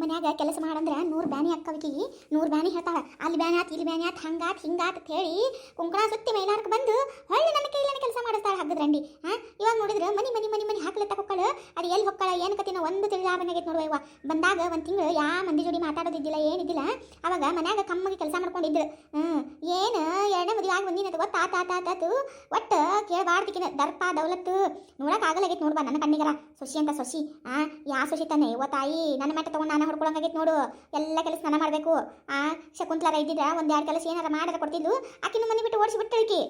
ಮನ್ಯಾಗ ಕೆಲಸ ಮಾಡಂದ್ರ 100 ಬ್ಯಾನಿ ಅಕ್ಕವಿಕಿಗಿ 100 ಬ್ಯಾನಿ ಹೇಳ್ತಾಳ. ಅಲ್ಲಿ ಬ್ಯಾನಿ ಆತ್ ಇಲ್ಲಿ ಬ್ಯಾನಿ ಆತ್ ಹಂಗಾತ್ ಹಿಂಗಾತ್ ಅಂತ ಹೇಳಿ ಕುಂಕಣ ಸುತ್ತಿ ಮೈಲಾರ್ಕ ಬಂದು ಹೊಳ್ಳಿ ನನ್ನ ಕೈಲೇನೆ ಕೆಲಸ ಮಾಡಿಸ್ತಾಳ ಹಗ್ಗದ್ರಂಡಿ. ಇವಾಗ ನೋಡಿದ್ರೆ ಮನಿ ಮನಿ ಮನಿ ಮನಿ ಹಾಕ್ಲತ್ತ ಹೊಕ್ಕಳ. ಅದು ಎಲ್ಲಿ ಹೊಕ್ಕಳ ಏನು ಕತಿನ ಒಂದು ತಿಳಿದಾಬನಾಗೈತೆ ನೋಡುವ. ಇವ ಬಂದಾಗ ಒಂದು ತಿಂಗಳು ಯಾವ ಮಂದಿ ಜೋಡಿ ಮಾತಾಡೋದಿದ್ದಿಲ್ಲ ಏನಿದ್ದಿಲ್ಲ. ಅವಾಗ ಮನ್ಯಾಗ ಕಮ್ಮಗೆ ಕೆಲಸ ಮಾಡ್ಕೊಂಡಿದ್ರು. ಏನು ಎರಡನೇ ಮದುವೆ ಆಗಿ ಬಂದಿನ ಗೊತ್ತ ಆತಾತಾತು ಒಟ್ಟು ಕೇಳಬಾರ್ದಿಕ್ಕಿನ ದರ್ಪ ದೌಲತ್ತು ನೋಡಕ್ ಆಗಲಾಗೈತೆ ನೋಡ್ಬಾ ನನ್ನ ಕಣ್ಣಿಗರ. ಸೊಸಿ ಅಂತ ಸೊಸಿ ಯಾ ಸೊಸಿ ತಾನೆ ಓ ತಾಯಿ ನನ್ನ ಮೆಟ್ಟ ತಗೊಂಡು ನಾನು ಹೊಡ್ಕೊಳಂಗಾಗೈತೆ ನೋಡು. ಎಲ್ಲ ಕೆಲಸ ನಾನು ಮಾಡಬೇಕು. ಶಕುಂತಲಾರ ಇದ್ದಿದ್ರ ಒಂದೆರಡು ಕೆಲಸ ಏನಾರ ಮಾಡಿದ್ರೆ ಕೊಡ್ತಿದ್ದು ಆಕಿನ ಮನೆ ಬಿಟ್ಟು ಓಡಿಸಿ ಬಿಟ್ಟಳಿಕಿ.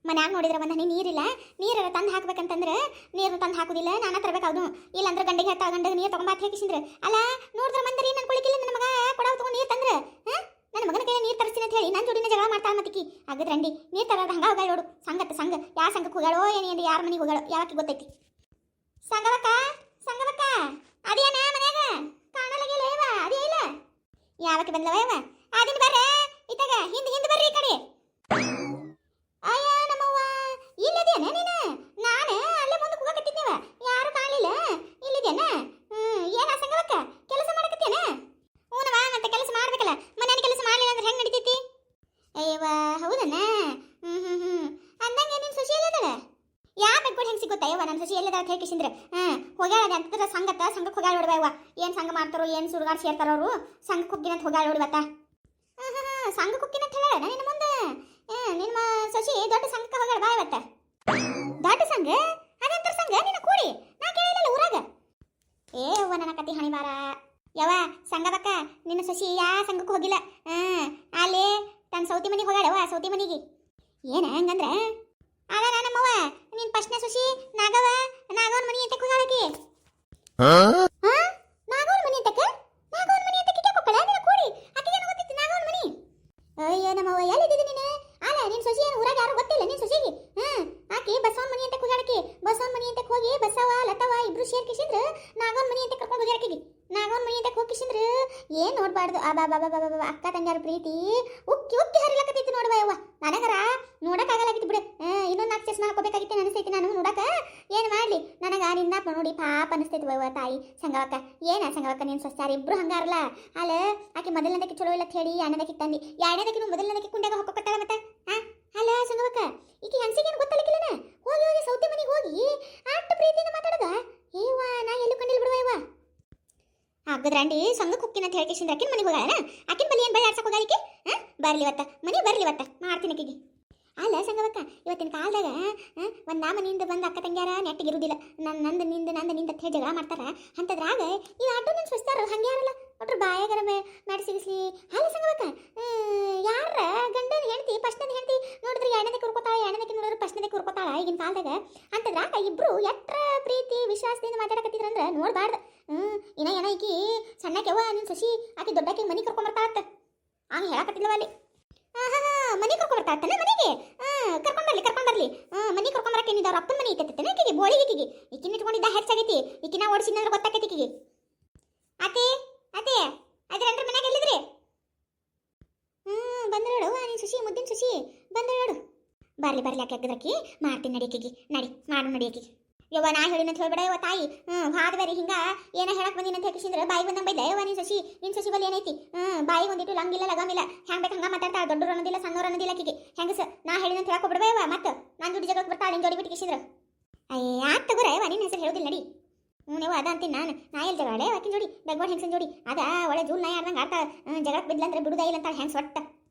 ಮನ್ಯಾಗ ನೋಡಿದ್ರೆ ಒಂದು ಹನಿ ನೀರಿಲ್ಲ. ನೀರ ತಂದು ಹಾಕ್ಬೇಕಂತಂದ್ರೆ ನೀರನ್ನು ತಂದು ಹಾಕುದಿಲ್ಲ, ನಾನು ತರಬೇಕಾದ್ರು. ಇಲ್ಲಾಂದ್ರೆ ಗಂಡಿಗೆ ಹೇಳ್ತಾ ಗಂಡಿಗೆ ನೀರು ತಗೊಂಬಾತ್ ಹಾಕಿಸಿದ್ರೆ ಅಲ್ಲ ನೋಡಿದ್ರೆ ಮಂದರಿ ನನ್ನ ಕುಳಿಕಿಲ್ಲ ನನ್ನ ಮಗ ಕೊಡವ ತಗೊಂಡು ನೀರು ತಂದ್ರೆ ನನ್ನ ಮಗನ ಕೈ ನೀರು ತರಿಸ್ತೀನಿ ಅಂತ ಹೇಳಿ ನನ್ನ ಜೋಡಿನ ಜಗಳ ಮಾಡ್ತಾಳ. ಮತ್ತಿಕ್ಕಿ ಆಗದ್ರಂಡಿ ನೀರು ತರೋದು ಹಂಗ ಹೋಗಾಳ ನೋಡು. ಸಂಘ ಯಾವ ಸಂಘಕ್ಕೆ ಹೋಗಾಳೋ ಏನಿ ಯಾರ ಮನೆಗೆ ಹೋಗಾಳೋ ಯಾಕೆ ಗೊತ್ತೈತಿ. ಸಂಗವಕ್ಕ ಸಂಗವಕ್ಕ ಅದೇನ ಮನ್ಯಾಗ ಕಾಣಲಾಗಿಲ್ಲ ಯವ ಅದೇ ಇಲ್ಲ ಯಾವಕ್ಕೆ ಬಂದವ ಯವ ಅದಿನ ಬರ್ರೆ ಇತ್ತಾಗ ಹಿಂದೆ ಬರ್ರಿ ಈ ಕಡೆ. ಅಯ್ಯ ನಮ್ಮವ್ವ ಇಲ್ಲದೇನ ನೀನು? ನಾನು ಅಲ್ಲೇ ಮುಂದಕ್ಕೆ ಹೋಗಕತ್ತಿದ್ದೇವ ಯಾರು ಕಾಣಲಿಲ್ಲ. ಇಲ್ಲಿದೇನ? ಏನ ಸಂಗವಕ್ಕ ಕೆಲಸ ಮಾಡಕತ್ತೇನ? ಹೂನವ ಮತ್ತೆ ಕೆಲಸ ಮಾಡ್ಬೇಕಲ್ಲ. ಮನೆಯ ಕೆಲಸ ಮಾಡಲಿಲ್ಲ ಅಂದ್ರೆ ಹೆಂಗೆ ನಡಿತೈತಿ? ಅಯ್ಯವ ಹೌದನ? ಅಂದಂಗೆ ನಿನ್ನ ಸೊಸಿ ಎಲ್ಲದಳ? ಯಾ ಬೆಕ್ಕೋಡ್ ಹೆಂಗೆ ಸಿಗುತ್ತಾ ಯವ್ವ ನನ್ನ ಸೊಸಿ ಎಲ್ಲದ ಅಂತ ಹೇಳ್ಕಿಸಿದ್ರೆ ಹೋಗ್ಯಾಳ ಅಂತಂದ್ರೆ ಸಂಘಕ್ಕೆ ಹೋಗ್ಯಾಳ ನೋಡುವ ಯವ್ವ. ಏನು ಸಂಘ ಮಾಡ್ತಾರೋ ಏನು ಸುಡುಗಾಡು ಸೇರ್ತಾರೋ ಅವರು ಸಂಘಕ್ಕೆ ಹೋಗ್ತೀನಿ ಅಂತ ಹೋಗ್ಯಾಳ ನೋಡುವತ್ತ. ಸಂಘಕ್ಕೆ ಹೋಗ್ತೀನಿ ಅಂತ ಹೇಳ ನಿನ್ನ ಮುಂದೆ ನಿಮ್ಮ ಸೊಸಿ ದೊಡ್ಡ ಸಂಘಕ್ಕೆ ಹೋಗ್ಯಾಳ ಬಾ ಇವತ್ತ. ದೊಡ್ಡ ಸಂಘ ಅದಂತರ ಸಂಘ ನಿನ್ನ ಕೂಡಿ ನಾ ಕೇಳಿಲ್ಲ ಊರಾಗ. ಏ ಅವ್ವ ನನ್ನ ಕತಿ ಹಣಿ ಬಾರ ಯವ್ವ. ಸಂಘವಕ್ಕ ನಿನ್ನ ಸೊಸಿ ಯಾ ಸಂಘಕ್ಕೆ ಹೋಗಿಲ್ಲ. ಅಲ್ಲಿ ತನ್ನ ಸೌತಿ ಮನೆಗೆ ಹೋಗ್ಯಾಳವ. ಸೌತಿ ಮನೆಗೆ ಏನ ಹಂಗಂದ್ರೆ ಅದ ನಮ್ಮವ್ವ ನಿನ್ ಫಸ್ಟ್ನೇ ಸೊಸಿ ನಾಗವನ್ ಮನಿ ಅಂತ ಹೋಗಾಳಕಿ. ನಾಗವನ್ ಮನಿ ಅಂತ ಕಿಕ್ಕೆ ಕೊಕ್ಕಳ ನಿನ್ನ ಕೂಡಿ ಆಕಿಗೆ ಗೊತ್ತಿತ್ತು ನಾಗವನ್ ಮನಿ. ಅಯ್ಯ ನಮ್ಮವ್ವ ಎಲ್ಲಿದ್ದಿದ್ದು ನೀನು? ಅಲ್ಲ ನಿನ್ ಸೊಸಿ ಏನು ಊರಾಗ ಯಾರು ಗೊತ್ತಿಲ್ಲ ನಿನ್ ಸೊಸಿಗೆ? ಆಕಿ ಬಸವನ್ ಮನಿ ಅಂತ ಹೋಗಾಳಕಿ. ಬಸವನ್ ಮನಿ ಅಂತ ಹೋಗಿ ಬಸವ ಲತವ ಇಬ್ರು ಸೇರ್ಕಿಸಿದ್ರು ನಾಗವನ್ ಮನಿ ಅಂತ ಕರ್ಕೊಂಡು ಹೋಗ್ಯಾಳಕಿಗೆ. ನಾಗವನ್ ಮನಿ ಅಂತ ಹೋಗಿಸಿದ್ರು ಏನ್ ನೋಡ್ಬಾರ್ದು ಅಕ್ಕ ತಂಗಾರ ಪ್ರೀತಿ ಉಕ್ಕಿ ಹರಿಲಕತ್ತೈತಿ ನೋಡುವ ಯವ್ವ. ನನಗರ ನೋಡಕ್ಕಾಗಲಾಗಿತ್ತು ಬಿಡು. ಇನ್ನೊಂದು 4 ಚಸ್ಮಾ ಹಾಕೋಬೇಕಾಗಿತ್ತು ಅನಿಸ್ತೈತಿ ನಾನು ನೋಡಕ. ಏನು ಮಾಡ್ಲಿ ನನಗ ನಿನ್ನ ನೋಡಿ ಪಾಪ ಅನಿಸ್ತೈತಿ ವಯ್ವ ತಾಯಿ. ಸಂಗವಕ್ಕ ಏನ ಸಂಗವಕ್ಕ ನೀನು ಸೊಸ್ಯಾರ ಇಬ್ರು ಹಂಗಾರಲ್ಲ. ಅಲ್ಲ ಆಕೆ ಮೊದಲನೇದಕ್ಕೆ ಚಲೋ ಇಲ್ಲ ಅಂತ ಹೇಳಿ ಎರಡನೇದಕ್ಕೆ ತಂದಿ ಎರಡನೇದಕ್ಕೆ ಮೊದಲನೇದಕ್ಕೆ ಕುಂಡಾಗ ಹೊಕ್ಕೊತ್ತಾಳ ಮತ್ತೆ. ಅಲ್ಲ ಸಂಗವಕ್ಕ ಈಕೆ ಹೆಂಗಸಿಗೇನು ಗೊತ್ತಲಿಕ್ಕಿಲ್ಲನ? ಹೋಗಿ ಸೌತಿ ಮನೆಗೆ ಹೋಗಿ ಅಷ್ಟು ಪ್ರೀತಿಯಿಂದ ಮಾತಾಡೋದ ಏವ್ವ ನಾ ಎಲ್ಲೂ ಕಂಡಿಲ್ಲ ಬಿಡುವ ಯವ್ವ. ಹಾಗದ್ರಂಡಿ ಸಂಘಕ್ಕೆ ಹೋಗ್ತೀನಿ ಅಂತ ಹೇಳ್ಕೇಶಿಂದ ಆಕಿನ ಮನೆಗೆ ಹೋಗಾಳನ? ಆಕಿನ ಬಲ್ಲಿ ಏನು ಬಳಿ ಆಡ್ಸಕ್ಕೆ ಹೋಗಾಳಿಕೆ? ಬರ್ಲಿವತ್ತ ಮನೆ ಬರ್ಲಿವತ್ತ ಮಾಡ್ತೀನಿ ಆಕಿಗೆ. ಅಲ್ಲ ಸಂಗವಕ್ಕ ಇವತ್ತಿನ ಕಾಲದಾಗ ಒಂದು ಮನೆಯಿಂದ ಬಂದು ಅಕ್ಕ ತಂಗ್ಯಾರ ನೆಟ್ಟಿಗಿರುವುದಿಲ್ಲ. ನಂದು ನಿಂದ ಅಂತ ಹೇಳಿ ಜಗಳ ಮಾಡ್ತಾರ. ಅಂಥದ್ರಾಗ ಈ ಆಟೋ ನನ್ನ ಸ್ವಸ್ತಾರ ಹಂಗ್ಯಾರಲ್ಲ ಒಟ್ರು ಬಾಯಾಗರ ಮಾಡಿ ಸಿಗಿಸ್ಲಿ. ಅಲ್ಲ ಸಂಗವಕ್ಕ ಯಾರ ಗಂಡನ ಹೆಂಡತಿ ಫಸ್ಟ್ನದ ಹೆಂಡತಿ ನೋಡಿದ್ರೆ ಎರಡನೇದಕ್ಕೆ ಹುರ್ಕೋತಾಳ, ಎರಡನೇದಕ್ಕೆ ನೋಡಿದ್ರೆ ಫಸ್ಟ್ನದಕ್ಕೆ ಹುರ್ಕೋತಾಳ ಈಗಿನ ಕಾಲದಾಗ. ಅಂಥದ್ರಾಗ ಇಬ್ರು ಎಟ್ರ ಪ್ರೀತಿ ವಿಶ್ವಾಸದಿಂದ ಮಾತಾಡಕತ್ತಿದ್ರಂದ್ರೆ ನೋಡ್ಬಾರ್ದು. ಏನ ಈಕಿ ಸಣ್ಣಕ್ಕೆವ ನಿನ್ನ ಸೊಸಿ ಆಕಿ ದೊಡ್ಡಾಕಿ ಮನೆ ಕರ್ಕೊಂಬರ್ತಾಳತ್ತ ಹಂಗೆ ಹೇಳಕತ್ತಿಲ್ಲವ ಅಲ್ಲಿ. ಮನೆ ಕರ್ಕೊಂಬರ್ತಾಳತ್ತನ ಮನೆಗೆ ಕರ್ಕೊಂಬರ್ಲಿ ಮನೆ ಕರ್ಕೊಂಬರಕ್ಕೆ ಏನಿದೆ ಅವ್ರ ಅಪ್ಪನ ಮನೆ ಇತ್ತೈತೇನೆ ಆಕಿಗೆ ಬೋಳಿಗೆ ಈಕಿನ ಇಟ್ಕೊಂಡಿದ್ದ ಹೆಚ್ಚಾಗೈತಿ. ಈಕಿನ ಓಡಿಸಿದ್ರೆ ಗೊತ್ತಾಕೈತಿ ಈಕಿಗೆ. ಅದೇ ಅದ್ರಂದ್ರ ಮನ್ಯಾಗ ಎಲ್ಲಿದ್ರಿ? ಬಂದ್ರಳು ನೀನು ಸುಶಿ ಮುದ್ದಿನ ಸುಶಿ ಬಂದ್ರಳು. ಬರ್ಲಿ ಆಕೆ ಹಾಕಿದ್ರಕ್ಕಿ ಮಾಡ್ತೀನಿ ನಡಿಯಕಿಗೆ ಮಾಡು ನಡಿಯಕಿಗೆ. ಯವ್ವ ನಾ ಹೇಳಿನಂತ ಹೇಳ್ಬೇಡ ಯವ್ವ ತಾಯಿ. ಹಾದ ಬೇರೆ ಹಿಂಗ ಏನ ಹೇಳಕ್ ಬಂದಿನ ಅಂತ ಹೇಳ್ಕಿಸಿದ್ರೆ ಬಾಯಿ ಬಂದಂಗೆ ಬೈದ ಯವ್ವ ನಿನ್ ಸೊಸಿ ಬಲ್ಲಿ ಏನೈತಿ? ಬಾಯಿಗೆ ಒಂದಿಟ್ಟು ಲಂಗಿಲ್ಲ ಲಗಾಮಿಲ್ಲ ಹೆಂಗ್ ಬೇಕು ಹಂಗ ಮಾತಾಡ್ತಾಳ. ದೊಡ್ಡರು ಅನ್ನೋದಿಲ್ಲ ಸಣ್ಣವ್ರು ಅನ್ನೋದಿಲ್ಲ ಆಕಿಗೆ. ಹೆಂಗಸ ನಾ ಹೇಳಿನಂತ ಹೇಳಕ್ ಯವ್ವ ಮತ್ತೆ ನಾನು ಜೋಡಿ ಜಗಕ್ಕೆ ಬರ್ತಾಳೆ ನಿನ್ ಜೋಡಿ ಬಿಟ್ಟು ಕಿಸಿದ್ರು. ಅಯ್ಯ ಆತ್ ತಗೋರ ಯವ್ವ ನಿನ್ನ ಹೆಸರು ಹೇಳೋದಿಲ್ಲ ನಡಿ. ನೀವು ಅದ ಅಂತೀನಿ ನಾ ಎಲ್ಲಿ ಜಗಳ ಆಕಿನ ಜೋಡಿ ಬೆಗ್ಗೋಡ್ ಹೆಂಗಸನ್ ಜೋಡಿ ಅದ ಒಳ್ಳೆ ಜೂನ್ ನಾಯಿ ಆಡ್ದಂಗೆ ಆಡ್ತಾಳ. ಜಗಳಕ್ಕೆ ಬಿದ್ಲಂದ್ರೆ ಬಿಡುದ ಇಲ್ಲ ಅಂತ ಹೆಂಗ್ ಸೊಟ್ಟ.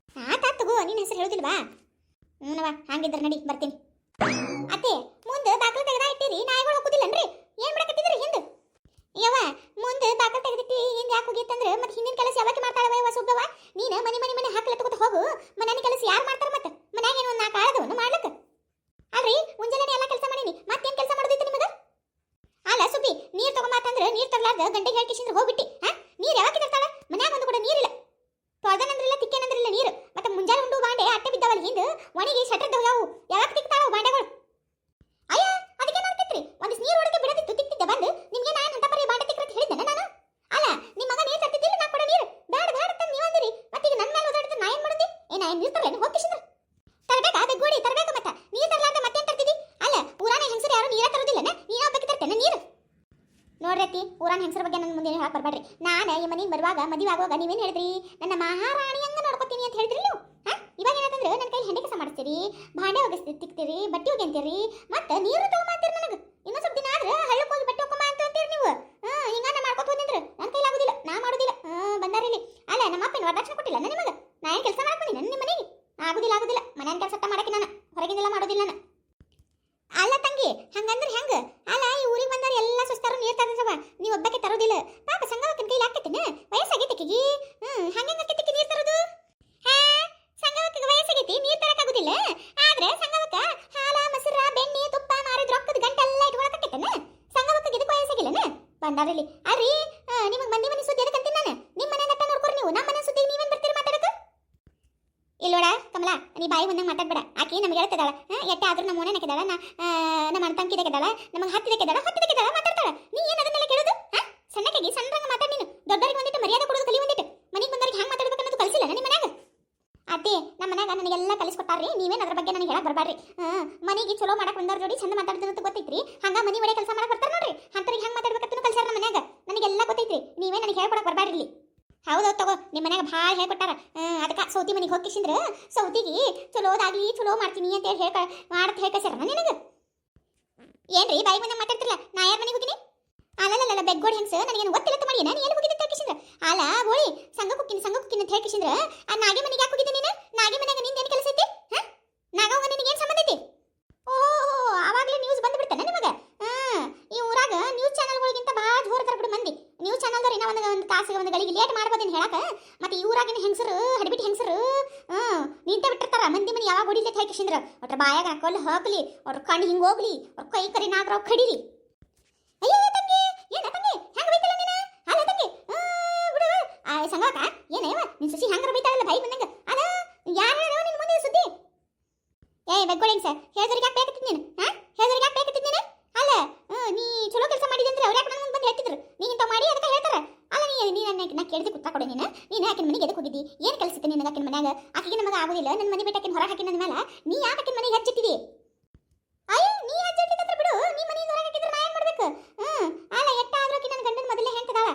ಆತ್ ತಗೋ ನಿನ್ನ ಹೆಸರು ಹೇಳೋದಿಲ್ವಾ? ಹ್ಞೂನವ ಹಂಗಿದ್ರೆ ನಡಿ ಬರ್ತೀನಿ. ಅತ್ತೆ ಮುಂದೆ ದಾಖಲೆ ತೆಗೆದ ಇಟ್ಟಿರಿ ನಾಯಿಗಳು ಹೋಗುದಿಲ್ಲನ್ರಿ? ಏನ್ ಮಾಡಕತ್ತಿದ್ರಿ ಹಿಂದೆ? ಯವ್ವ ಮುಂದೆ ದಾಖಲೆ ತೆಗೆದಿಟ್ಟಿ ಹಿಂದೆ ಯಾಕೆ ಹೋಗಿತ್ತಂದ್ರೆ ಮತ್ತೆ ಹಿಂದಿನ ಕೆಲಸ ಯಾವಾಗ ಮಾಡ್ತಾಳವ ಯವ್ವ ಸುಬ್ಬವ? ನೀನು ಮನೆ ಹಾಕಲ ತಗೋತ ಹೋಗು. ಮನೆ ಕೆಲಸ ಯಾರು ಮಾಡ್ತಾರ ಮತ್ತೆ? ಮನ್ಯಾಗ ಏನು ಒಂದು 4 ಆಳದವನು ಮಾಡ್ಲಕ್ಕ ಅಲ್ರಿ? ಮುಂಜಾನೆ ಎಲ್ಲ ಕೆಲಸ ಮಾಡೀನಿ ಮತ್ತೇನು ಕೆಲಸ ಮಾಡೋದೈತಿ ನಿಮಗೆ? ಅಲ್ಲ ಸುಬ್ಬಿ ನೀರು ತಗೊಂಬಾತಂದ್ರೆ ನೀರು ತರಲಾರ್ದ ಗಂಟೆಗೆ ಹೇಳ್ಕಿಸಿಂದ್ರೆ ಹೋಗ್ಬಿಟ್ಟಿ. ನೀರು ಯಾವಾಗ ತರ್ತಾಳ? ಮನ್ಯಾಗ ಒಂದು ಕೂಡ ನೀರಿಲ್ಲ. ತೊಳ್ದನಂದ್ರಿಲ್ಲ ತಿಕ್ಕೇನಂದ್ರಿಲ್ಲ ನೀರು. ಮತ್ತೆ ಮುಂಜಾನೆ ಉಂಡು ಬಾಂಡೆ ಅಟ್ಟೆ ಬಿದ್ದಾವಲ್ಲ ಹಿಂದೆ ಒಣಗಿ ಶಟ್ರದ್ದು ಹೋಗ್ಯಾವು. ಯಾವಾಗ ತಿಕ್ತಾವ ಬಾಂಡೆಗಳು? ಅಯ್ಯ ಅದಕ್ಕೆ ನೋಡ್ತಿದ್ರಿ ಒಂದಿಸ್ ನೀರು ಹೊಡೆದು ಬಿಡದಿತ್ತು ತಿಕ್ತಿದ್ದೆ ಬಂದು ನಿಮ್ಗೆ ನಾನು ಅಂತ ಬರೀ ಬಾಂಡೆ ತಿಕ್ಕಂತ ಹೇಳಿದ್ದೆ ನಾನು. ಅಲ್ಲ ನಿಮ್ಮ ಮಗ ನೀರು ತರ್ತಿದ್ದಿಲ್ಲ ನಾ ಕೂಡ ನೀರು ಬೇಡ ಅಂತ ನೀವು ಅಂದಿರಿ. ಮತ್ತೆ ಈಗ ನನ್ನ ಮೇಲೆ ಓದಾಡಿದ್ರೆ ನಾ ಏನು ಮಾಡೋದು? ನಾ ಏನು ನೀರು ತರಲೇನು ಹೋಗಿಸಿದ್ರೆ ತರಬೇಕಾ? ಬೆಗ್ಗೋಡಿ ತರಬೇಕು ಮತ್ತೆ ನೀರು ತರಲಾರ್ದೆ ಮತ್ತೇನು ತರ್ತಿದ್ದಿ? ಅಲ್ಲ ಊರಾನ ಹೆಂಗಸರು ಯಾರು ನೀರ ತರೋದಿಲ್ಲನ? ನೀನು ಒಬ್ಬಕ್ಕೆ ತರ್ತೇನೆ ನೀರು? ನೋಡ್ರಿ ಊರಾನ ಹೆಂಗಸರ ಬಗ್ಗೆ ನನ್ನ ಮುಂದೆ ಹೇಳಕ್ ಬರಬೇಡ್ರಿ. ನಾನು ಈ ಮನೆಗೆ ಬರುವಾಗ ಮದುವೆ ಆಗುವಾಗ ನೀವೇನು ಹೇಳಿದ್ರಿ, ನನ್ನ ಮಹಾರಾಣಿ ಹಂಗ ನೋಡ್ಕೊತೀನಿ ಅಂತ ಹೇಳಿದ್ರಿ ನೀವು. ಇವಾಗ ಏನಂತಂದ್ರೆ ನನ್ನ ಕೈ ಹೆಂಡೆ ಕೆಲಸ ಮಾಡಿಸ್ತೀರಿ, ಭಾಂಡೆ ಒಗಿಸ್ತಿರ್ತೀರಿ, ಬಟ್ಟೆ ಒಗೆಂತೀರಿ, ಮತ್ತೆ ನೀರು ತಗೊಂಬಂತೀರಿ. ನನಗೆ ಇನ್ನೊಂದು ಸ್ವಲ್ಪ ದಿನ ಆದ್ರೆ ಹಳ್ಳಕ್ಕೆ ಹೋಗಿ ಬಟ್ಟೆ ಒಕ್ಕಮ್ಮ ಅಂತ ಅಂತೀರಿ ನೀವು. ಹಿಂಗ ನಾ ಮಾಡ್ಕೊತ ಹೋಗಿದ್ರೆ ನನ್ನ ಕೈಲಾಗುದಿಲ್ಲ, ನಾ ಮಾಡೋದಿಲ್ಲ. ಬಂದಾರಿಲ್ಲಿ ಅಲ್ಲ ನಮ್ಮ ಅಪ್ಪನ ವರದಕ್ಷಿಣೆ ಕೊಟ್ಟಿಲ್ಲ ನಿಮಗೆ. ನಾ ಏನು ಕೆಲಸ ಮಾಡ್ಕೊಂಡು ನಿಮ್ಮ ಮನೆಗೆ ಆಗುದಿಲ್ಲ. ಮನೆಯ ಕೆಲಸ ಮಾಡಕ್ಕೆ ನಾನು ಹೊರಗಿಂದೆಲ್ಲ ಮಾಡೋದಿಲ್ಲ ನಾನು. ಅಲ್ಲ ತಂಗಿ, ಹಂಗಂದ್ರೆ ಹೆಂಗ? ಅಲ್ಲ ಈ ಊರಿಗೆ ಬಂದಾರ ಎಲ್ಲ ಸುಸ್ತಾರು ನೀರು ತರದ್ರವ, ನೀವು ಒಬ್ಬಕ್ಕೆ ತರೋದಿಲ್ಲ. ಪಾಪ ಸಂಗವಕ್ಕನ ಕೈಲಿ ಹಾಕತ್ತೀನಿ, ವಯಸ್ಸಾಗೈತಿಕಿಗಿ. ಹಂಗಂಗ ಆಕೈತಿಕಿ ನೀರು ತರೋದು? ಸಂಗವಕ್ಕ ವಯಸ್ಸಾಗೈತಿ, ನೀರು ತರಕಾಗುದಿಲ್ಲ. ಆದ್ರೆ ಸಂಗವಕ್ಕ ಹಾಲ ಮೊಸರ ಬೆಣ್ಣೆ ತುಪ್ಪ ಮಾರಿದ ರೊಕ್ಕದ ಗಂಟೆಲ್ಲ ಇಟ್ಕೊಳಕತ್ತೇನ? ಸಂಗವಕ್ಕ ಇದಕ್ಕೆ ವಯಸ್ಸಾಗಿಲ್ಲನ? ಬಂದಾರಲ್ಲಿ ಅರಿ ನಿಮಗೆ ಮಂದಿ ಮನೆ ಸುದ್ದಿ ಎದಕ್ಕಂತೀನಿ ನಾನು. ನಿಮ್ಮ ಮನೆ ನಟ್ಟ ನೋಡ್ಕೊರಿ ನೀವು, ನಮ್ಮ ಮನೆ ಸುದ್ದಿ ನೀವೇನು ಬರ್ತೀರಿ ಮಾತಾಡಕ? ಇಲ್ಲೋಡ ಕಮಲಾ, ನೀ ಬಾಯಿ ಬಂದಂಗೆ ಮಾತಾಡ್ಬೇಡ. ಆಕಿ ನಮ್ಗೆ ಹೇಳ್ತಿದ್ದಾಳ, ಎಟ್ಟೆ ಆದ್ರೂ ನಮ್ಮ ಮನೆ ಹಾಕಿದಾಳ, ನಮ್ಮ ಅಣ್ತಂಕಿದಾಗಿದ್ದಾಳ, ನಮಗೆ ಹತ್ತಿದಕ್ಕಿದ್ದಾಳ ಮಾತಾಡ್ತಾಳ. ನೀ ಏನು ಅದನ್ನೆಲ್ಲ ಕೇಳೋದು? ಸಣ್ಣಕ್ಕಾಗಿ ಸಣ್ಣರಂಗ ಮಾತಾಡಿ. ನೀನು ದೊಡ್ಡವರಿಗೆ ಒಂದಿಟ್ಟು ಮರ್ಯಾದೆ ಕೊಡೋದು ಕಲಿ. ಒಂದಿಟ್ಟು ಮನೆಗೆ ಬಂದವ್ರಿಗೆ ಹ್ಯಾಂಗೆ ಮಾತಾಡ್ಬೇಕು ಅನ್ನೋದು ಕಲಿಸಿಲ್ಲ ನಿಮ್ಮ ಮನ್ಯಾಗ. ಅದೇ ನಮ್ಮ ಮನ್ಯಾಗ ನನಗೆಲ್ಲ ಕಲಿಸ್ಕೊಟ್ಟಾರ್ರಿ. ನೀವೇನು ಅದ್ರ ಬಗ್ಗೆ ನನಗೆ ಹೇಳಕ್ ಬರಬೇಡ್ರಿ. ಮನೆಗೆ ಚಲೋ ಮಾಡಕ್ ಬಂದವ್ರ ಜೋಡಿ ಚಂದ ಮಾತಾಡ್ದಂತ ಗೊತ್ತೈತ್ರಿ. ಹಂಗ ಮನೆ ಒಡೆ ಕೆಲಸ ಮಾಡಕ್ ಬರ್ತಾರ ನೋಡ್ರಿ, ಅಂತರಿಗೆ ಹೆಂಗೆ ಮಾತಾಡ್ಬೇಕಂತ ಕಲ್ಸ್ಯಾರ ನಮ್ಮ ಮನ್ಯಾಗ. ನನಗೆಲ್ಲ ಗೊತ್ತೈತ್ರಿ, ನೀವೇ ನನಗೆ ಹೇಳ್ಕೊಡಕ್ ಬರಬೇಡ್ರಿ. ಹೌದೌದು ತಗೋ, ನಿಮ್ಮ ಮನ್ಯಾಗ ಭಾಳ ಹೇಳ್ಕೊಟ್ಟಾರ. ಅದಕ್ಕೆ ಸೌತಿ ಮನೆಗೆ ಹೋಗಿಸಿಂದ್ರೆ ಸೌತಿಗೆ ಚಲೋದಾಗ್ಲಿ ಚಲೋ ಮಾಡ್ತೀನಿ ಅಂತ ಹೇಳಿ ಮಾಡತ್ ಹೇಳ್ಕಸ್ಯಾರ ನಿನಗೆ. ಏನ್ರಿ ಬಾಯಿ ಬಂದಾಗ ಮಾತಾಡ್ತಿರಲ್ಲ? ನಾ ಯಾರ ಮನೆಗೆ ಹೋಗಿನಿ? ಅಲ್ಲಲ್ಲ ಬೆಗ್ಗೋಡಿ ಹೆಂಗ್ಸ ನನಗೇನು ಗೊತ್ತಿಲ್ಲ ಮಾಡಿ. ನಾನು ಏನು ಹೋಗಿದ್ದೆ ಹೇಳ್ಕಿಸಿಂದ್ರ ಅಲ್ಲ ಗೋಳಿ ಸಂಘ ಕುಕ್ಕಿನ ಅಂತ ಹೇಳ್ಕಿಸಿಂದ್ರ ಆ ನಾಗಿ ಮನೆಗೆ ಯಾಕೆ ಹೋಗಿದ್ದೆ ನೀನು? ನಾಗಿ ಮನೆಗೆ ನಿಂದ ಏನು ಕೆಲಸ ಐತಿ? ನಾಗವ್ಗ ನಿನಗೆ ಏನು ಸಂಬಂಧ ಐತಿ? ಓಹೋ, ಆವಾಗಲೇ ನ್ಯೂಸ್ ಬಂದ್ಬಿಡ್ತಾನೆ ನಿಮಗೆ. ಈ ಊರಾಗ ನ್ಯೂಸ್ ಚಾನಲ್ಗಳಿಗಿಂತ ಭಾಳ ಜೋರ್ ತರಬಿಡು ಮಂದಿ. ನ್ಯೂಸ್ ಚಾನಲ್ದವ್ರು ಇನ್ನೂ ಒಂದು ತಾಸಿಗೆ ಒಂದು ಗಳಿಗೆ ಲೇಟ್ ಮಾಡ್ಬೋದೇನು ಹೇಳಕ. ಮತ್ತೆ ಈ ಊರಾಗಿನ ಹೆಂಗಸರು ಹಡಿಬಿಟ್ಟು ಹೆಂಗಸರು ನಿಂತ ಬಿಟ್ಟಿರ್ತಾರ. ಮಂದಿ ಮನೆ ಯಾವಾಗ ಹೊಡಿಲಿ ಅಂತ ಹೇಳ್ಕಿಸಿಂದ್ರ ಒಟ್ರ ಬಾಯಾಗ ಹಾಕೋಲ್ಲಿ ಹಾಕ್ಲಿ, ಅವ್ರ ಕಣ್ಣು ಹಿಂಗೆ ಹೋಗ್ಲಿ, ಅವ್ರ ಕೈ ಕರಿ ನಾಗ್ರ ಅವ್ರು ಕಡಿಲಿ. ಅಯ್ಯೋ ತಂಗಿ, ಏನ ತಂಗಿ ಹೆಂಗೆ ಬೈತಲ್ಲ ನೀನು? ಅಲ್ಲ ತಂಗಿ ಬಿಡು ಸಂಗಕ್ಕ, ಏನೇವ ನಿನ್ ಸುಸಿ ಹೆಂಗಾರ ಬೈತಾಳಲ್ಲ ಬಾಯಿ ಬಂದಂಗ. ಅದ ಯಾರು ಹೇಳೋ ನಿನ್ ಮುಂದೆ ಸುದ್ದಿ? ಬೆಗ್ಗೋಳಿಂಗ್ ಸರ್ ಹೇಳಿದ್ರಿಗೆ ಯಾಕೆ ಬೇಕತ್ತಿದ್ ನೀನು? ಹೇಳಿದ್ರಿಗೆ ಯಾಕೆ ಬೇಕತ್ತಿದ್ ನೀನು? ಅಲ್ಲ ನೀ ಚಲೋ ಕೆಲಸ ಮಾಡಿದೆ ಅಂದ್ರೆ ಅವ್ರು ಯಾಕೆ ನನ್ನ ಮುಂದೆ ಬಂದು ಹೇಳ್ತಿದ್ರು ನೀ ಇಂಥ ಮಾಡಿ ಅದಕ್ಕೆ ಹೇಳ್ತಾರ. ಅಲ್ಲ ನೀ ನಾ ಕೇಳಿದ್ರೆ ಕುತ್ತ ಕೊಡೆ. ನೀನು ಆಕಿನ ಮನೆಗೆ ಎದಕ್ಕೆ ಹೋಗಿದ್ದಿ? ಏನು ಕೆಲಸತ್ತೆ ನಿನಗೆ ಆಕಿನ ಮನ್ಯಾಗ? ಆಕಿಗೆ ನಮಗೆ ಆಗೋದಿಲ್ಲ, ನನ್ನ ಮನೆ ಬಿಟ್ಟು ಆಕಿನ ಹೊರ ಹಾಕಿನ ಮೇಲೆ ನೀ ಯಾಕೆ ಆಕಿನ ಮನೆಗೆ ಹಚ್ಚಿಟ್ಟಿದಿ? ಅಯ್ಯ ನೀ ಹಚ್ಚಿಟ್ಟಿದ್ರೆ ಬಿಡು, ನೀ ಮನೆಯಿಂದ ಹೊರಗೆ ಹಾಕಿದ್ರೆ ನಾ ಏನು ಮಾಡ್ಬೇಕು? ಅಲ್ಲ ಎಟ್ಟಾದ್ರೂ ಆಕಿ ನನ್ನ ಗಂಡನ ಮೊದಲೇ ಹೆಂಗದಾಳ.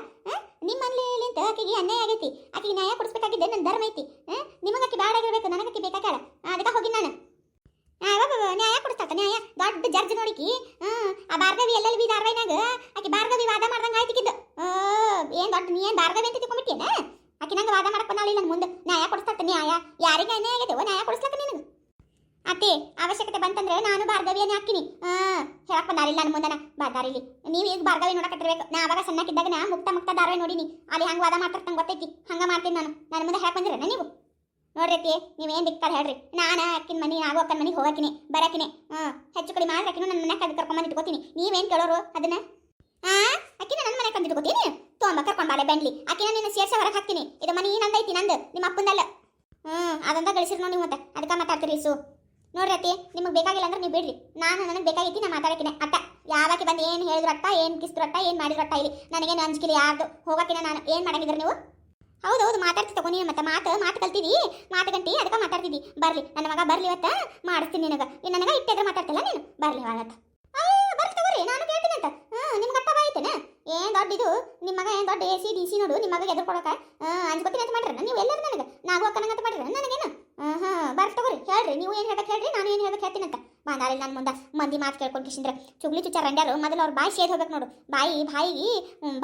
ನಿಮ್ಮ ಮನೇಲಿಂತ ಆಕಿಗೆ ಅನ್ಯಾಯ ಆಗೈತಿ. ಆಕಿಗೆ ನ್ಯಾಯ ಕೊಡಿಸ್ಬೇಕಾಗಿದ್ದೆ ನನ್ನ ಧರ್ಮ ಐತಿ. ನಿಮಗೆ ಆಕಿ ಬ್ಯಾಡ ಆಗಿರ್ಬೇಕು, ನನಗೆ ಆಕಿ ಬೇಕಾಗ್ಯಾಳ. ಅದಕ್ಕೆ ಹೋಗಿ ನಾನು ನ್ಯಾಯ ಕೊಡಿಸ್ತಾತ. ನ್ಯಾಯ ದೊಡ್ಡ ಜಡ್ಜ್ ನೋಡಿಕಿ. ಆ ಭಾರ್ಗವಿ LLB ಧಾರವಾಹಿನಾಗ ಆಕಿ ಭಾರ್ಗವಿ ವಾದ ಮಾಡ್ದಂಗೆ ಆಯ್ತಿಕಿದ್ದು. ಏನು ದೊಡ್ಡ ನೀ ಏನು ಭಾರ್ಗವಿ ಅಂತ ತಿಳ್ಕೊಂಬಿಟ್ಟಿಯೇನ? ಆಕಿ ನಂಗೆ ವಾದ ಮಾಡಕ್ಕೆ ಬಂದಾಳಿ ನನ್ನ ಮುಂದೆ. ನ್ಯಾಯ ಕೊಡಿಸ್ತಾತ. ನ್ಯಾಯ ಯಾರಿಗೆ ಅನ್ಯಾಯ ಆಗೈತೆ ನ್ಯಾಯ ಕೊಡಿಸ್ಲಕ್ಕ ನಿನಗೆ. ಅತ್ತೆ ಅವಶ್ಯಕತೆ ಬಂತಂದ್ರೆ ನಾನು ಭಾರ್ಗವಿಯನ್ನೇ ಹಾಕಿನಿ. ಹೇಳಕ್ ಬಂದಾರಿಲ್ಲ ನನ್ನ ಮುಂದನ ಬಾದಾರಿಲಿ. ನೀವು ಈಗ ಭಾರ್ಗವಿ ನೋಡಕತ್ತಿರ್ಬೇಕು. ನಾ ಅವಾಗ ಸಣ್ಣಕ್ಕಿದ್ದಾಗ ನಾ ಮುಕ್ತ ಧಾರಾವಾಹಿ ನೋಡಿನಿ. ಅಲ್ಲಿ ಹಂಗೆ ವಾದ ಮಾಡ್ತಿರ್ತಂಗೆ ಗೊತ್ತೈತಿ. ಹಂಗೆ ಮಾಡ್ತೀನಿ ನಾನು. ನನ್ನ ಮುಂದೆ ಹೇಳಕ್ ಬಂದಿರ ನೀವು ನೋಡ್ರಿ ಅತ್ತಿ, ನೀವೇನು ದಿಕ್ಕಲ್ಲ ಹೇಳ್ರಿ. ನಾನು ಅಕ್ಕಿನ ಮನೆ ಆಗೋ ಅಕ್ಕನ ಮನೆಗೆ ಹೋಗಕಿನಿ ಬರಕಿನಿ. ಹೆಚ್ಚು ಕಡಿಮೆ ಮಾಡಿ ಅಕ್ಕಿನ ನನ್ನ ಮನೆ ಕದ್ದು ಕರ್ಕೊಂಬಂದು ಇಟ್ಕೋತೀನಿ. ನೀವೇನು ಕೇಳೋರು ಅದನ್ನ? ಅಕ್ಕಿನ ನನ್ನ ಮನೆ ಕಂಡು ಇಟ್ಕೋತೀನಿ. ತೊಗೊಂಬ ಕರ್ಕೊಂಡ್ಬಾಳೆ ಬೆಂಡ್ಲಿ. ಅಕ್ಕಿನ ನಿನ್ನ ಸೇರ್ಸ ಹೊರಗೆ ಹಾಕ್ತೀನಿ. ಇದು ಮನೆ ನಂದೈತಿ, ನಂದು, ನಿಮ್ಮ ಅಪ್ಪಂದಲ್ಲ. ಅದಂತ ಗಳಿಸಿರ್ ನೋಡಿ ಮತ್ತೆ ಅದಕ್ಕೆ ಮಾತಾಡ್ತೀರಿ. ನೋಡ್ರಿ ಅತ್ತಿ, ನಿಮಗೆ ಬೇಕಾಗಿಲ್ಲ ಅಂದ್ರೆ ನೀವು ಬಿಡ್ರಿ. ನನಗೆ ಬೇಕಾಗೈತಿ, ನಾ ಮಾತಾಡಕಿನ ಅಟ್ಟ. ಯಾವಾಕಿ ಬಂದು ಏನು ಹೇಳಿದ್ರು ಅಟ್ಟ, ಏನು ಕಿಸ್ರು ಅಟ್ಟ, ಏನು ಮಾಡಿದ್ರು ಅಟ್ಟ. ಇಲ್ಲಿ ನನಗೇನು ಅಂಜಿಕಿಲ್ಲ ಯಾರ್ದು. ಹೋಗಕಿನ ನಾನು ಏನು ಮಾಡಂಗಿದ್ರೆ ನೀವು? ಹೌದೌದು ಮಾತಾಡ್ತಿ ತಗೋ ನೀನು. ಮತ್ತೆ ಮಾತು ಕಲ್ತಿದಿ, ಮಾತು ಗಂಟಿ ಅದಕ್ಕೆ ಮಾತಾಡ್ತಿದ್ದಿ. ಬರ್ಲಿ ನನ್ನ ಮಗ ಬರ್ಲಿ, ಇವತ್ತ ಮಾಡಿಸ್ತೀನಿ ನಿನಗೆ. ನನಗೆ ಇಟ್ಟಿದ್ರೆ ಮಾತಾಡ್ತಿಲ್ಲ ನೀನು. ಬರ್ಲಿ ಅವತ್ತ ಬರ್ಲಿ ತಗೋರಿ, ನಾನು ಕೇಳ್ತೀನಿ ಅಂತ. ನಿಮ್ಗೆ ಅಟ್ಟ ಬಾಯ್ತೇನ? ಏನು ದೊಡ್ಡ ಇದು ನಿಮ್ಮ ಮಗ, ಏನು ದೊಡ್ಡ AC DC ನೋಡು ನಿಮ್ಮ ಮಗ ಎದುರು ಕೊಡಕ ಅಂಜ್ಕೊತೀನಿ ಅಂತ ಮಾಡ್ರಿ. ನೀವು ಎಲ್ಲರೂ ನನಗೆ ನಾಗು ಅಕ್ಕನಂತ ಮಾಡ್ರಿ ನನಗೇನು? ಬರ್ಲಿ ತಗೋರಿ, ಹೇಳ್ರಿ. ನೀವು ಏನು ಹೇಳಕ್ಕೆ ಹೇಳ್ರಿ, ನಾನು ಏನು ಹೇಳಕ್ಕೆ ಹೇಳ್ತೀನಿ ಅಂತ. ಬಂದಾರಿಲ್ಲ ನನ್ನ ಮುಂದೆ ಮಂದಿ ಮಾತು ಕೇಳ್ಕೊಂಡು ಕಿಶಿಂದ್ರೆ ಚುಗ್ಲಿ ಚುಚ್ಚಾರ ರಂಡ್ಯಾರು. ಮೊದಲು ಅವ್ರು ಬಾಯಿ ಸೇದ್ ಹೋಗ್ಬೇಕು ನೋಡು. ಬಾಯಿಗೆ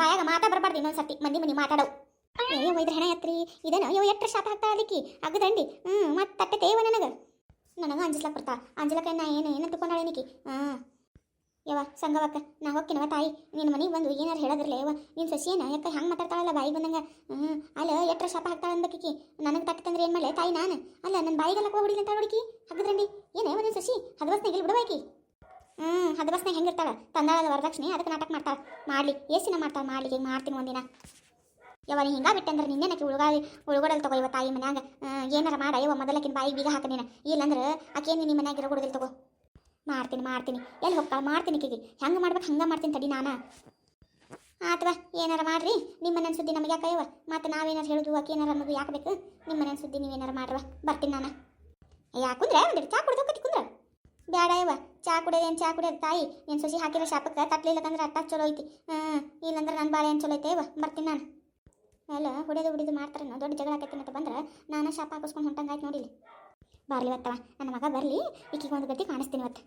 ಬಾಯಾಗ ಮಾತಾ ಬರಬಾರ್ದು ಇನ್ನೊಂದು ಸರ್ತಿ ಮಂದಿ ಮಾತಾಡವು. ಅಯ್ಯೋ ಒಯ್ದ್ರೆ ಹೆಣ ಎತ್ರಿ ಇದನ್ನ. ಅಯ್ಯೋ ಎಟ್ರ ಶಾಪ ಹಾಕ್ತಾ ಅದಕ್ಕೆ ಅಗದಂಡಿ. ಮತ್ತೆ ತಟ್ಟೆ ತೇವ ನನಗೆ ಅಂಜಿಸ್ಲಕ್ಕೆ ಬರ್ತಾ. ಅಂಜಲಕ್ಕ ನಾ ಏನು ತಿಳ್ಕೊಂಡಾಳೆ ನಿಕ್ಕಿ. ಯವ್ವ ಸಂಗವಕ್ಕ, ನಾ ಹೋಗ್ತೀನವ ತಾಯಿ. ನಿನ್ನ ಮನೆಗೆ ಬಂದು ಏನಾರು ಹೇಳೋದ್ರಲ್ಲ ಯವ್ವ ನಿನ್ನ ಸೊಸೇನ ಯಾಕೆ ಹಂಗೆ ಮಾತಾಡ್ತಾಳಲ್ಲ ಬಾಯಿಗೆ ಬಂದಂಗೆ. ಅಲ್ಲ ಎಟ್ರ ಶಾಪ ಹಾಕ್ತಾಳೆ ಅನ್ಬೇಕಿ. ನನಗೆ ತಟ್ಟಂದ್ರೆ ಏನು ಮಾಡಲೆ ತಾಯಿ ನಾನು? ಅಲ್ಲ ನನ್ನ ಬಾಯಿಗೆಲ್ಲ ಹೊಡಿಲಿ ಅಂತ ನೋಡಿಕಿ ಹಾಗದ್ರಂಡಿ. ಏನೇ ನಿನ್ನ ಸೊಸಿ ಹದಬಸ್ನಾಗ ಇಲ್ಲಿ ಬಿಡುವಾಕಿ. ಹದಬಸ್ನಾಗ ಹೆಂಗಿರ್ತಾಳೆ? ತಂದಾಳದ ವರದಕ್ಷಿಣೆ ಅದಕ್ಕೆ ನಾಟಕ ಮಾಡ್ತಾಳೆ. ಮಾಡಲಿ ಏಸಿನ ಮಾಡ್ತಾಳೆ. ಮಾಡಲಿ ಹಿಂಗೆ ಮಾಡ್ತೀನಿ ಒಂದಿನ. ಯವ್ವ ನೀ ಹಿಂಗೆ ಬಿಟ್ಟೆ ಅಂದ್ರೆ ನಿನ್ನೆ ನಾಕಿ ಉಳ್ಗೊಡಲ್ ತಗೋ. ಇವ ತಾಯಿ ಮನ್ಯಾಗ ಏನಾರ ಮಾಡ ಯವ್ವ. ಮೊದಲಕ್ಕಿನ ಬಾಯಿಗೆ ಬೀಗ ಹಾಕ ನೀನು. ಇಲ್ಲಂದ್ರೆ ಆಕೇನು ನಿಮ್ಮ ಮನ್ಯಾಗ ಇರೋಗುದಿಲ್ಲ ತಗೋ. ಮಾಡ್ತೀನಿ ಎಲ್ಲಿ ಹೋಗ್ತಾಳೆ ಮಾಡ್ತೀನಿ. ಕಿಗಿ ಹೆಂಗೆ ಮಾಡ್ಬೇಕು ಹಂಗೆ ಮಾಡ್ತೀನಿ ತಡಿ ನಾನು. ಅಥವಾ ಏನಾರ ಮಾಡ್ರಿ. ನಿಮ್ಮ ಮನೆ ಸುದ್ದಿ ನಮಗೆ ಯಾಕಯ್ಯವ. ಮತ್ತು ನಾವೇನಾರು ಹೇಳೋದು ಆಕೆ ಏನಾರ ಅನ್ನೋದು ಯಾಕೆ ಬೇಕು? ನಿಮ್ಮ ಮನೆ ಸುದ್ದಿ ನೀವೇನಾರು ಮಾಡ್ರವ. ಬರ್ತೀನಿ ನಾನು. ಯಾಕುಂದ್ರೆ ಒಂದಿಟ್ಟು ಚಾ ಕುಡ್ದು ಕತ್ತಿ ಕುಂದ್ರ ಬೇಡ ಯವ್ವ. ಚಾ ಕುಡಿಯೋದು ತಾಯಿ. ಏನು ಸೊಸಿ ಹಾಕಿರೋ ಶಾಪಕ್ಕೆ ತಟ್ಟಲಿಲ್ಲಕಂದ್ರೆ ಅಟ್ಟ ಚಲೋ ಐತಿ. ಇಲ್ಲಂದ್ರೆ ನನ್ನ ಬಾಳೆ ಏನು ಚಲೋ ಐತೆ ಯವ್ವ. ಬರ್ತೀನಿ ನಾನು. ಎಲ್ಲ ಹೊಡೆದು ಮಾಡ್ತಾರೆ ದೊಡ್ಡ ಜಗಳ ಆಕೈತಿ ಅಂತ ಬಂದ್ರೆ ನಾನು ಶಾಪ ಹಾಕಿಸ್ಕೊಂಡು ಹೊಂಟಂಗಾಯ್ತು ನೋಡಿಲಿ. ಬಾರ್ಲಿ ಇವತ್ತವ ನನ್ನ ಮಗ ಬರಲಿ, ಈಕಿಗೆ ಒಂದು ಗತಿ ಕಾಣಿಸ್ತೀನಿ ಇವತ್ತು.